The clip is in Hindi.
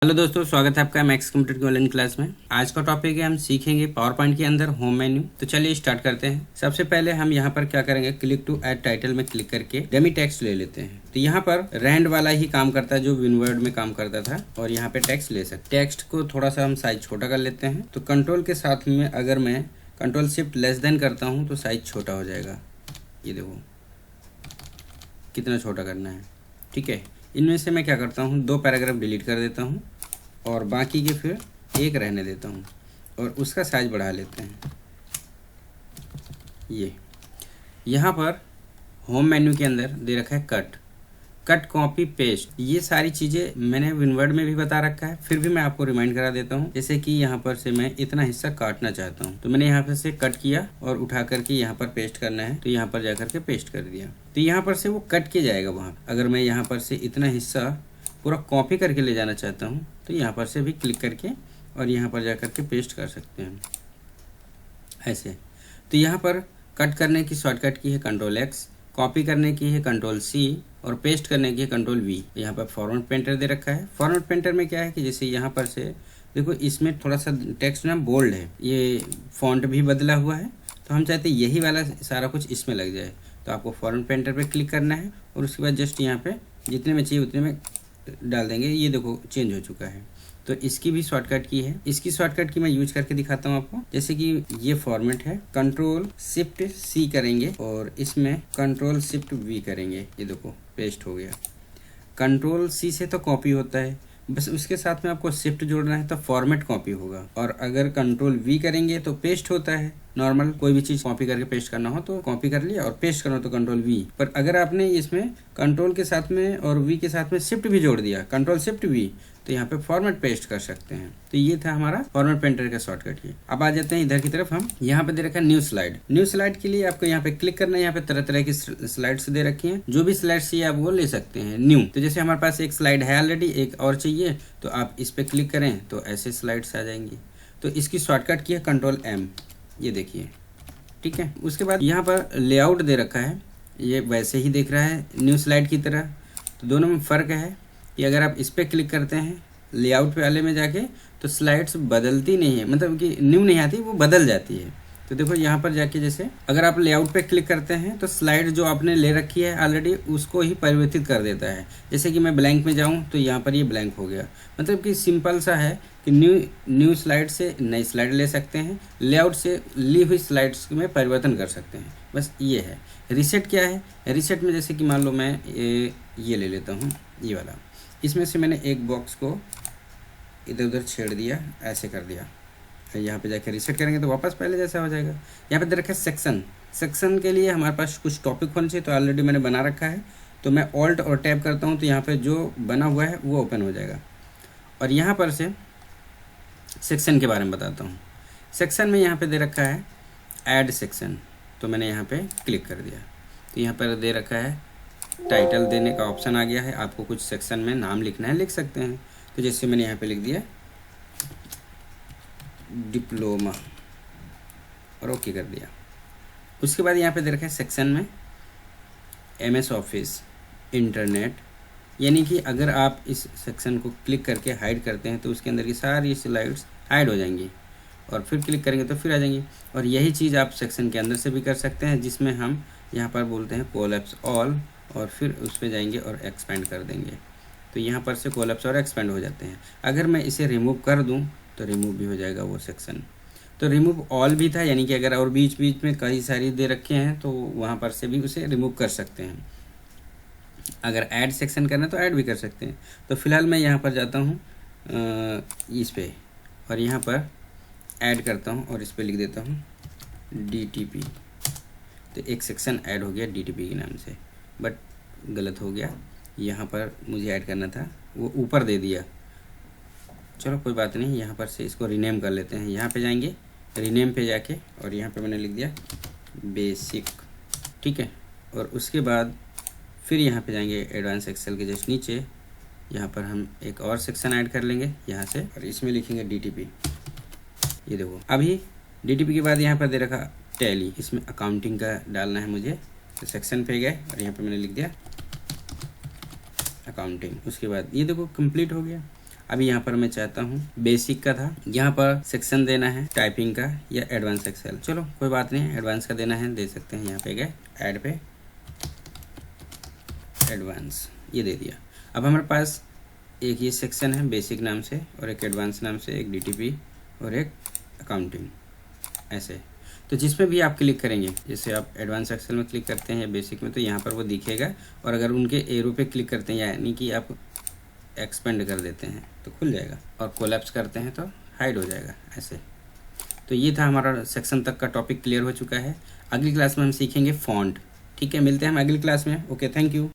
हेलो दोस्तों, स्वागत है आपका मैक्स कंप्यूटर की ऑनलाइन क्लास में। आज का टॉपिक है, हम सीखेंगे पावर पॉइंट के अंदर होम मेन्यू। तो चलिए स्टार्ट करते हैं। सबसे पहले हम यहाँ पर क्या करेंगे, क्लिक टू ऐड टाइटल में क्लिक करके डमी टेक्स्ट ले लेते हैं। तो यहाँ पर रैंड वाला ही काम करता है जो विनवर्ड में काम करता था, और यहाँ पे टेक्स्ट ले सकते। टेक्स्ट को थोड़ा सा हम साइज छोटा कर लेते हैं। तो कंट्रोल के साथ में अगर मैं कंट्रोल शिफ्ट लेस देन करता हूँ तो साइज छोटा हो जाएगा। ये देखो कितना छोटा करना है। ठीक है, इनमें से मैं क्या करता हूँ, 2 पैराग्राफ डिलीट कर देता हूँ और बाकी के फिर 1 रहने देता हूँ और उसका साइज बढ़ा लेते हैं। ये यहाँ पर होम मेन्यू के अंदर दे रखा है कट कॉपी पेस्ट। ये सारी चीज़ें मैंने विनवर्ड में भी बता रखा है, फिर भी मैं आपको रिमाइंड करा देता हूँ। जैसे कि यहाँ पर से मैं इतना हिस्सा काटना चाहता हूँ, तो मैंने यहाँ पर से कट किया और उठा करके यहाँ पर पेस्ट करना है, तो यहाँ पर जाकर के पेस्ट कर दिया। तो यहाँ पर से वो कट के जाएगा वहाँ। अगर मैं यहाँ पर से इतना हिस्सा पूरा कॉपी करके ले जाना चाहता हूँ तो यहाँ पर से भी क्लिक करके और यहाँ पर जाकर के पेस्ट कर सकते हैं ऐसे। तो यहाँ पर कट करने की शॉर्टकट की है कंट्रोल एक्स, कॉपी करने की है कंट्रोल सी और पेस्ट करने की है कंट्रोल वी। यहाँ पर फॉर्मेट पेंटर दे रखा है। फॉर्मेट पेंटर में क्या है कि जैसे यहाँ पर से देखो, इसमें थोड़ा सा टेक्स्ट ना बोल्ड है, ये फॉन्ट भी बदला हुआ है, तो हम चाहते हैं यही वाला सारा कुछ इसमें लग जाए। तो आपको फॉर्मेट पेंटर पे क्लिक करना है और उसके बाद जस्ट यहाँ पे जितने में चाहिए उतने में डाल देंगे। ये देखो चेंज हो चुका है। तो इसकी भी शॉर्टकट की है। इसकी शॉर्टकट की मैं यूज करके दिखाता हूँ आपको। जैसे कि ये फॉर्मेट है, कंट्रोल शिफ्ट सी करेंगे और इसमें कंट्रोल शिफ्ट वी करेंगे। ये देखो पेस्ट हो गया। कंट्रोल सी से तो कॉपी होता है, बस उसके साथ में आपको शिफ्ट जोड़ना है तो फॉर्मेट कॉपी होगा। और अगर कंट्रोल वी करेंगे तो पेस्ट होता है। नॉर्मल कोई भी चीज कॉपी करके पेस्ट करना हो तो कॉपी कर लिया, और पेस्ट करना हो तो कंट्रोल वी। पर अगर आपने इसमें कंट्रोल के साथ में और वी के साथ में शिफ्ट भी जोड़ दिया, कंट्रोल शिफ्ट वी, तो यहाँ पे फॉर्मेट पेस्ट कर सकते हैं। तो ये था हमारा फॉर्मेट पेंटर का शॉर्टकट। ये अब आ जाते हैं इधर की तरफ। हम यहाँ पे दे रखा है न्यू स्लाइड। न्यू स्लाइड के लिए आपको यहाँ पे क्लिक करना है। यहाँ पे तरह तरह की स्लाइड्स दे रखी हैं, जो भी स्लाइड्स चाहिए आप वो ले सकते हैं न्यू। तो जैसे हमारे पास एक स्लाइड है ऑलरेडी, एक और चाहिए तो आप इस पे क्लिक करें तो ऐसे स्लाइड्स आ जाएंगी। तो इसकी शॉर्टकट की है कंट्रोल एम, ये देखिए। ठीक है, उसके बाद यहाँ पर लेआउट दे रखा है, ये वैसे ही देख रहा है न्यू स्लाइड की तरह। तो दोनों में फ़र्क है कि अगर आप इस पर क्लिक करते हैं लेआउट वाले में जाके तो स्लाइड्स बदलती नहीं है, मतलब कि न्यू नहीं आती, वो बदल जाती है। तो देखो यहाँ पर जाके जैसे अगर आप लेआउट पे क्लिक करते हैं तो स्लाइड जो आपने ले रखी है ऑलरेडी उसको ही परिवर्तित कर देता है। जैसे कि मैं ब्लैंक में जाऊँ तो यहाँ पर ये ब्लैंक हो गया। मतलब कि सिंपल सा है कि न्यू स्लाइड से नई स्लाइड ले सकते हैं, लेआउट से ली हुई स्लाइड्स में परिवर्तन कर सकते हैं। बस ये है। रिसेट क्या है, रिसेट में जैसे कि मान लो मैं ये ले लेता हूँ, ये वाला। इसमें से मैंने एक बॉक्स को इधर उधर छेड़ दिया, ऐसे कर दिया। यहाँ पे जाके रिसेट करेंगे तो वापस पहले जैसा हो जाएगा। यहाँ पे दे रखा है सेक्शन। सेक्शन के लिए हमारे पास कुछ टॉपिक होने चाहिए, तो ऑलरेडी मैंने बना रखा है। तो मैं ऑल्ट और टैब करता हूँ तो यहाँ पे जो बना हुआ है वो ओपन हो जाएगा। और यहाँ पर से सेक्शन के बारे में बताता हूँ। सेक्शन में यहाँ पे दे रखा है ऐड सेक्शन, तो मैंने यहाँ पे क्लिक कर दिया। तो यहाँ पर दे रखा है टाइटल देने का ऑप्शन आ गया है। आपको कुछ सेक्शन में नाम लिखना है, लिख सकते हैं। तो जैसे मैंने यहाँ पे लिख दिया डिप्लोमा और ओके कर दिया। उसके बाद यहाँ पे दे रखा है सेक्शन में MS ऑफिस इंटरनेट, यानी कि अगर आप इस सेक्शन को क्लिक करके हाइड करते हैं तो उसके अंदर की सारी स्लाइड्स हाइड हो जाएंगी, और फिर क्लिक करेंगे तो फिर आ जाएंगी। और यही चीज़ आप सेक्शन के अंदर से भी कर सकते हैं, जिसमें हम यहाँ पर बोलते हैं कोलैप्स ऑल, और फिर उस पर जाएंगे और एक्सपेंड कर देंगे। तो यहाँ पर से कोलैप्स और एक्सपेंड हो जाते हैं। अगर मैं इसे रिमूव कर दूँ तो रिमूव भी हो जाएगा वो सेक्शन। तो रिमूव ऑल भी था, यानी कि अगर और बीच बीच में कई सारी दे रखे हैं तो वहाँ पर से भी उसे रिमूव कर सकते हैं। अगर ऐड सेक्शन करना है तो ऐड भी कर सकते हैं। तो फिलहाल मैं यहाँ पर जाता हूँ इस पे, और यहाँ पर ऐड करता हूँ और इस पर लिख देता हूँ DTP। तो एक सेक्शन ऐड हो गया DTP के नाम से, बट गलत हो गया। यहाँ पर मुझे ऐड करना था, वो ऊपर दे दिया। चलो कोई बात नहीं, यहाँ पर से इसको रीनेम कर लेते हैं। यहाँ पे जाएंगे रीनेम पे जाके, और यहाँ पे मैंने लिख दिया बेसिक। ठीक है, और उसके बाद फिर यहाँ पे जाएंगे एडवांस एक्सेल के जस्ट नीचे, यहाँ पर हम एक और सेक्शन ऐड कर लेंगे यहाँ से, और इसमें लिखेंगे DTP। ये देखो अभी DTP के बाद यहाँ पर दे रखा टैली, इसमें अकाउंटिंग का डालना है मुझे। तो सेक्शन पे गए और यहाँ पे मैंने लिख दिया अकाउंटिंग। उसके बाद ये देखो कंप्लीट हो गया। अभी यहाँ पर मैं चाहता हूँ बेसिक का था, यहाँ पर सेक्शन देना है टाइपिंग का या एडवांस एक्सेल। चलो कोई बात नहीं, एडवांस का देना है, दे सकते हैं। यहाँ पे गए ऐड पे एडवांस, ये दे दिया। अब हमारे पास एक ये सेक्शन है बेसिक नाम से और एक एडवांस नाम से, एक DTP और एक अकाउंटिंग ऐसे। तो जिसमें भी आप क्लिक करेंगे, जैसे आप एडवांस एक्सेल में क्लिक करते हैं या बेसिक में, तो यहाँ पर वो दिखेगा। और अगर उनके एरो पे क्लिक करते हैं यानी कि आप एक्सपेंड कर देते हैं तो खुल जाएगा, और कोलैप्स करते हैं तो हाइड हो जाएगा ऐसे। तो ये था हमारा सेक्शन तक का टॉपिक क्लियर हो चुका है। अगली क्लास में हम सीखेंगे फॉन्ट। ठीक है, मिलते हैं हम अगली क्लास में। Okay, thank you.